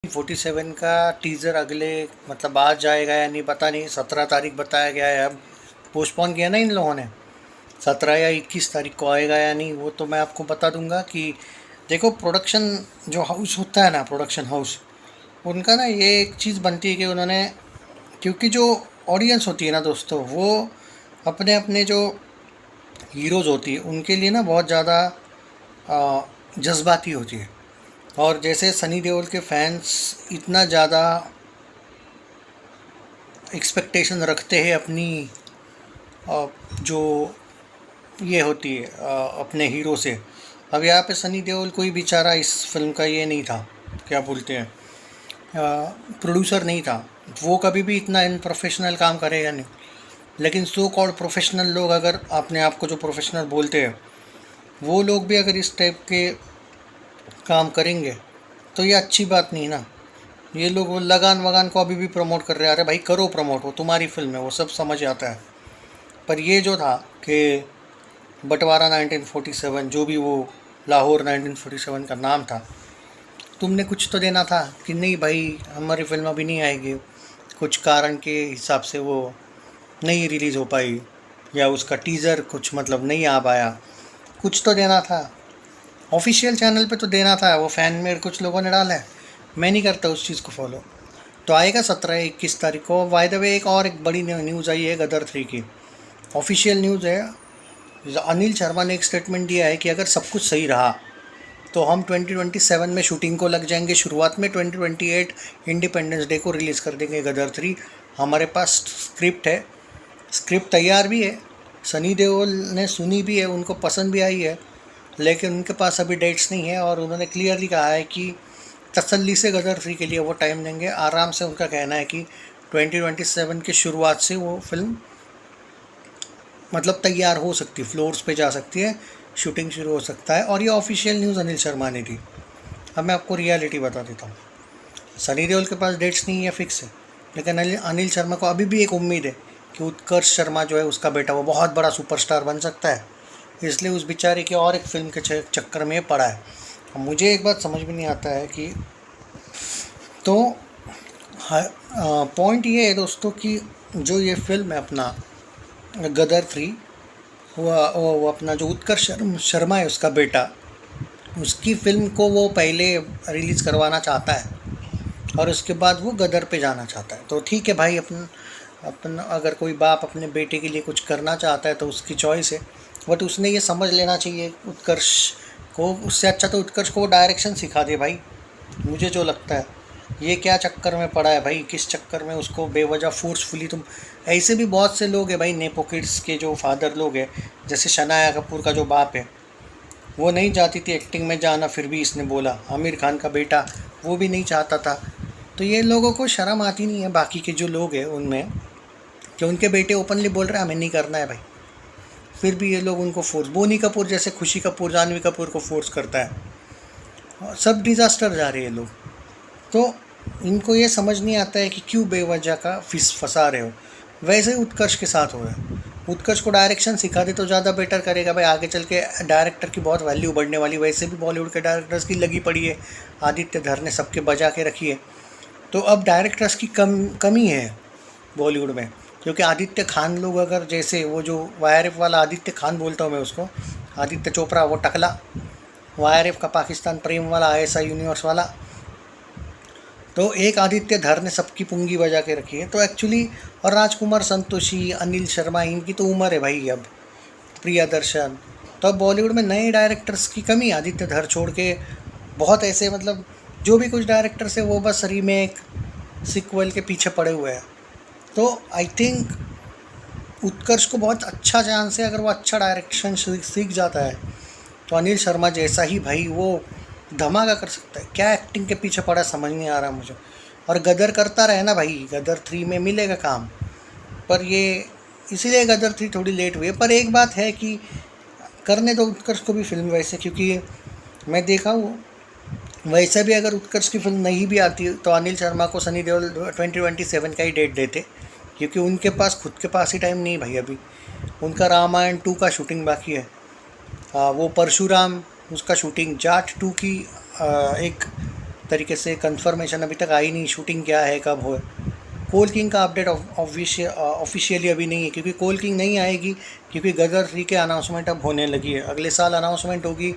47 का टीज़र अगले मतलब आज जाएगा या नहीं पता नहीं। 17 तारीख बताया गया है। अब पोस्टपोन किया ना इन लोगों ने। 17 या 21 तारीख को आएगा या नहीं वो तो मैं आपको बता दूंगा। कि देखो, प्रोडक्शन जो हाउस होता है ना, प्रोडक्शन हाउस, उनका ना ये एक चीज़ बनती है कि उन्होंने, क्योंकि जो ऑडियंस होती है ना दोस्तों, वो अपने अपने जो हीरोज़ होती है उनके लिए ना बहुत ज़्यादा जज्बाती होती है। और जैसे सनी देओल के फैंस इतना ज़्यादा एक्सपेक्टेशन रखते हैं अपनी जो ये होती है अपने हीरो से। अब यहाँ पे सनी देओल कोई बेचारा इस फिल्म का ये नहीं था, क्या बोलते हैं, प्रोड्यूसर नहीं था। वो कभी भी इतना इनप्रोफेशनल काम करेगा नहीं। लेकिन सो कॉल्ड प्रोफेशनल लोग, अगर अपने आप को जो प्रोफेशनल बोलते हैं, वो लोग भी अगर इस टाइप के काम करेंगे तो ये अच्छी बात नहीं ना। ये लोग वो लगान वगान को अभी भी प्रमोट कर रहे हैं। अरे भाई करो प्रमोट, वो तुम्हारी फिल्म है, वो सब समझ आता है। पर ये जो था कि बंटवारा 1947, जो भी वो लाहौर 1947 का नाम था, तुमने कुछ तो देना था कि नहीं भाई हमारी फिल्म अभी नहीं आएगी, कुछ कारण के हिसाब से वो नहीं रिलीज़ हो पाई, या उसका टीज़र कुछ मतलब नहीं आ पाया। कुछ तो देना था, ऑफिशियल चैनल पे तो देना था। वो फ़ैन मेड कुछ लोगों ने डाला है, मैं नहीं करता उस चीज़ को फॉलो। तो आएगा 17-21 तारीख को। बाय द वे एक बड़ी न्यूज़ आई है गदर 3 की, ऑफिशियल न्यूज़ है। अनिल शर्मा ने एक स्टेटमेंट दिया है कि अगर सब कुछ सही रहा तो हम 2027 में शूटिंग को लग जाएंगे। शुरुआत में 2028 इंडिपेंडेंस डे को रिलीज़ कर देंगे गदर 3। हमारे पास स्क्रिप्ट है, स्क्रिप्ट तैयार भी है, सनी देओल ने सुनी भी है, उनको पसंद भी आई है, लेकिन उनके पास अभी डेट्स नहीं है। और उन्होंने क्लियरली कहा है कि तसल्ली से गदर 3 के लिए वो टाइम देंगे आराम से। उनका कहना है कि 2027 की शुरुआत से वो फिल्म मतलब तैयार हो सकती है, फ्लोर्स पे जा सकती है, शूटिंग शुरू हो सकता है। और ये ऑफिशियल न्यूज़ अनिल शर्मा ने दी। अब मैं आपको रियलिटी बता देता हूँ। सनी देओल के पास डेट्स नहीं है, फिक्स है, लेकिन अनिल शर्मा को अभी भी एक उम्मीद है कि उत्कर्ष शर्मा जो है उसका बेटा, वो बहुत बड़ा सुपरस्टार बन सकता है। इसलिए उस बेचारे की और एक फिल्म के चक्कर में पड़ा है। अब मुझे एक बात समझ में नहीं आता है कि, तो पॉइंट ये है दोस्तों कि जो ये फिल्म है अपना गदर 3, वो अपना जो उत्कर्ष शर्मा है उसका बेटा, उसकी फ़िल्म को वो पहले रिलीज़ करवाना चाहता है और उसके बाद वो गदर पे जाना चाहता है। तो ठीक है भाई, अपन अपन अगर कोई बाप अपने बेटे के लिए कुछ करना चाहता है तो उसकी चॉइस है। बट उसने ये समझ लेना चाहिए उत्कर्ष को, उससे अच्छा तो उत्कर्ष को वो डायरेक्शन सिखा दे भाई। मुझे जो लगता है, ये क्या चक्कर में पड़ा है भाई, किस चक्कर में उसको बेवजह फोर्सफुली तुम। ऐसे भी बहुत से लोग हैं भाई, नेपो किड्स के जो फादर लोग हैं, जैसे शनाया कपूर का जो बाप है, वो नहीं चाहती थी एक्टिंग में जाना, फिर भी इसने बोला। आमिर खान का बेटा, वो भी नहीं चाहता था। तो ये लोगों को शर्म आती नहीं है बाकी के जो लोग हैं उनमें, कि उनके बेटे ओपनली बोल रहे हैं हमें नहीं करना है भाई, फिर भी ये लोग उनको फोर्स। बोनी कपूर जैसे खुशी कपूर जानवी कपूर को फोर्स करता है, और सब डिज़ास्टर जा रहे हैं लोग। तो इनको ये समझ नहीं आता है कि क्यों बेवजह का फंसा रहे हो। वैसे ही उत्कर्ष के साथ हो रहा है। उत्कर्ष को डायरेक्शन सिखा दे तो ज़्यादा बेटर करेगा भाई, आगे चल के डायरेक्टर की बहुत वैल्यू बढ़ने वाली। वैसे भी बॉलीवुड के डायरेक्टर्स की लगी पड़ी है, आदित्य धर ने सबके बजा के रखी है। तो अब डायरेक्टर्स की कमी है बॉलीवुड में, क्योंकि आदित्य खान लोग, अगर जैसे वो जो वायरफ वाला आदित्य खान बोलता हूँ मैं उसको, आदित्य चोपड़ा वो टकला, वायरफ का पाकिस्तान प्रेम वाला, ISI यूनिवर्स वाला, तो एक आदित्य धर ने सबकी पुंगी बजा के रखी है। तो एक्चुअली, और राजकुमार संतोषी, अनिल शर्मा, इनकी तो उम्र है भाई अब, प्रियदर्शन। तो अब बॉलीवुड में नए डायरेक्टर्स की कमी, आदित्य धर छोड़ के बहुत ऐसे मतलब जो भी कुछ डायरेक्टर्स है वो बस रीमेक सिक्वल के पीछे पड़े हुए हैं। तो आई थिंक उत्कर्ष को बहुत अच्छा चांस है, अगर वो अच्छा डायरेक्शन सीख जाता है तो अनिल शर्मा जैसा ही भाई वो धमाका कर सकता है। क्या एक्टिंग के पीछे पड़ा समझ नहीं आ रहा मुझे। और गदर करता रहे ना भाई, गदर 3 में मिलेगा काम। पर ये इसीलिए गदर 3 थोड़ी लेट हुई है। पर एक बात है कि करने दो उत्कर्ष को भी फिल्म वैसे, क्योंकि मैं देखा हूँ वैसे भी अगर उत्कर्ष की फिल्म नहीं भी आती तो अनिल शर्मा को सनी देओल 2027 का ही डेट देते, क्योंकि उनके पास खुद के पास ही टाइम नहीं भाई। अभी उनका रामायण 2 का शूटिंग बाकी है, वो परशुराम उसका शूटिंग, जाट 2 की एक तरीके से कंफर्मेशन अभी तक आई नहीं, शूटिंग क्या है कब हो। कोल किंग का अपडेट ऑफिशियली अभी नहीं है, क्योंकि कोल किंग नहीं आएगी, क्योंकि गदर 3 के अनाउंसमेंट अब होने लगी है। अगले साल अनाउंसमेंट होगी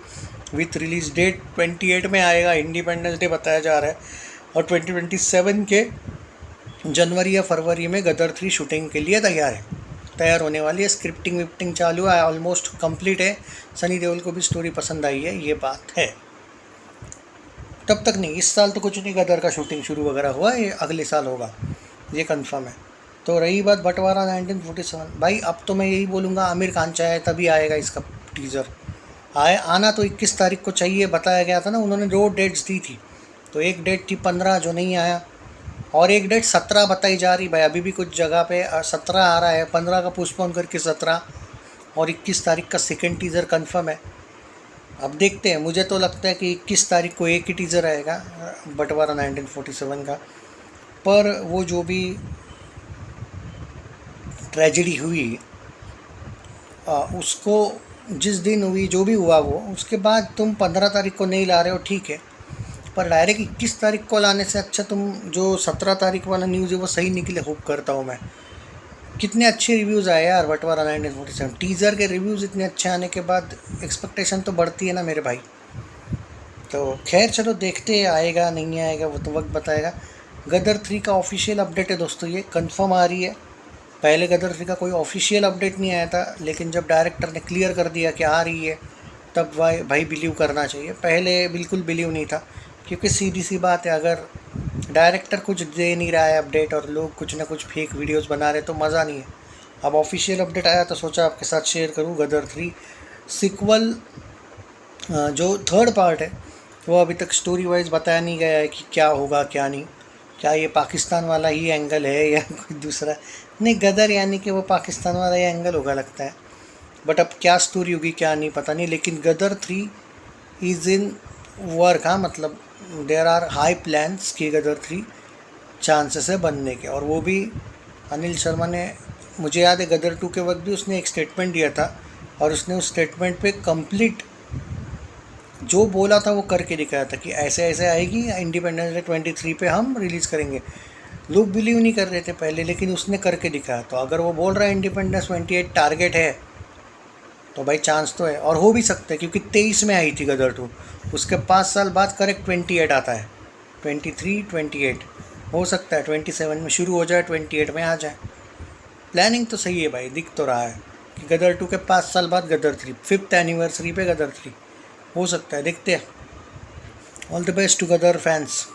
विथ रिलीज डेट 28 में आएगा, इंडिपेंडेंस डे बताया जा रहा है। और 2027 के जनवरी या फरवरी में गदर 3 शूटिंग के लिए तैयार होने वाली है। स्क्रिप्टिंग विप्टिंग चालू है, ऑलमोस्ट कंप्लीट है। सनी देओल को भी स्टोरी पसंद आई है, ये बात है। तब तक नहीं, इस साल तो कुछ नहीं गदर का शूटिंग शुरू वगैरह हुआ, ये अगले साल होगा, ये कंफर्म है। तो रही बात बंटवारा 1947, भाई अब तो मैं यही बोलूँगा, आमिर खान चाहे तभी आएगा इसका टीज़र। आना तो 21 तारीख को चाहिए, बताया गया था ना, उन्होंने 2 डेट्स दी थी। तो एक डेट थी 15 जो नहीं आया, और एक डेट 17 बताई जा रही। भाई अभी भी कुछ जगह पे 17 आ रहा है, 15 का पोस्टपोन करके 17, और 21 तारीख का सेकेंड टीज़र कंफर्म है। अब देखते हैं, मुझे तो लगता है कि 21 तारीख को एक ही टीज़र आएगा बंटवारा 1947 का। पर वो जो भी ट्रेजेडी हुई उसको जिस दिन हुई, जो भी हुआ वो, उसके बाद तुम 15 तारीख को नहीं ला रहे हो, ठीक है, पर डायरेक्ट 21 तारीख को लाने से अच्छा तुम जो 17 तारीख वाला न्यूज़ है वो सही निकले, होप करता हूँ मैं। कितने अच्छे रिव्यूज़ आए यार बंटवारा 1947, टीज़र के रिव्यूज़ इतने अच्छे आने के बाद एक्सपेक्टेशन तो बढ़ती है ना मेरे भाई। तो खैर चलो देखते हैं, आएगा नहीं आएगा वो तो वक्त बताएगा। गदर 3 का ऑफिशियल अपडेट है दोस्तों, ये कंफर्म आ रही है। पहले गदर 3 का कोई ऑफिशियल अपडेट नहीं आया था, लेकिन जब डायरेक्टर ने क्लियर कर दिया कि आ रही है, तब भाई बिलीव करना चाहिए। पहले बिल्कुल बिलीव नहीं था, क्योंकि सीधी सी बात है, अगर डायरेक्टर कुछ दे नहीं रहा है अपडेट और लोग कुछ ना कुछ फेक वीडियोस बना रहे तो मज़ा नहीं है। अब ऑफिशियल अपडेट आया तो सोचा आपके साथ शेयर करूं। गदर 3 सीक्वल जो थर्ड पार्ट है वो अभी तक स्टोरी वाइज बताया नहीं गया है कि क्या होगा क्या नहीं। क्या ये पाकिस्तान वाला ही एंगल है या कोई दूसरा? नहीं, गदर यानी कि वो पाकिस्तान वाला ही एंगल होगा लगता है, बट अब क्या स्टोरी होगी क्या नहीं पता नहीं। लेकिन गदर 3 इज़ इन वर्क, हाँ, मतलब देयर आर हाई प्लान्स कि गदर 3 चांसेस है बनने के। और वो भी अनिल शर्मा ने, मुझे याद है गदर 2 के वक्त भी उसने एक स्टेटमेंट दिया था, और उसने उस स्टेटमेंट पे कंप्लीट जो बोला था वो करके दिखाया था कि ऐसे ऐसे आएगी, इंडिपेंडेंस डे 23 पे हम रिलीज़ करेंगे। लोग बिलीव नहीं कर रहे थे पहले, लेकिन उसने करके दिखाया। तो अगर वो बोल रहा है इंडिपेंडेंस 28 टारगेट है, तो भाई चांस तो है, और हो भी सकता है, क्योंकि 23 में आई थी गदर 2, उसके 5 साल बाद करेक्ट 28 आता है, 23 28 हो सकता है 27 में शुरू हो जाए, 28 में आ जाए। प्लानिंग तो सही है भाई, दिख तो रहा है कि गदर 2 के 5 साल बाद गदर 3, 5th एनिवर्सरी पे गदर 3 हो सकता है, देखते हैं। All the best to Gadar fans.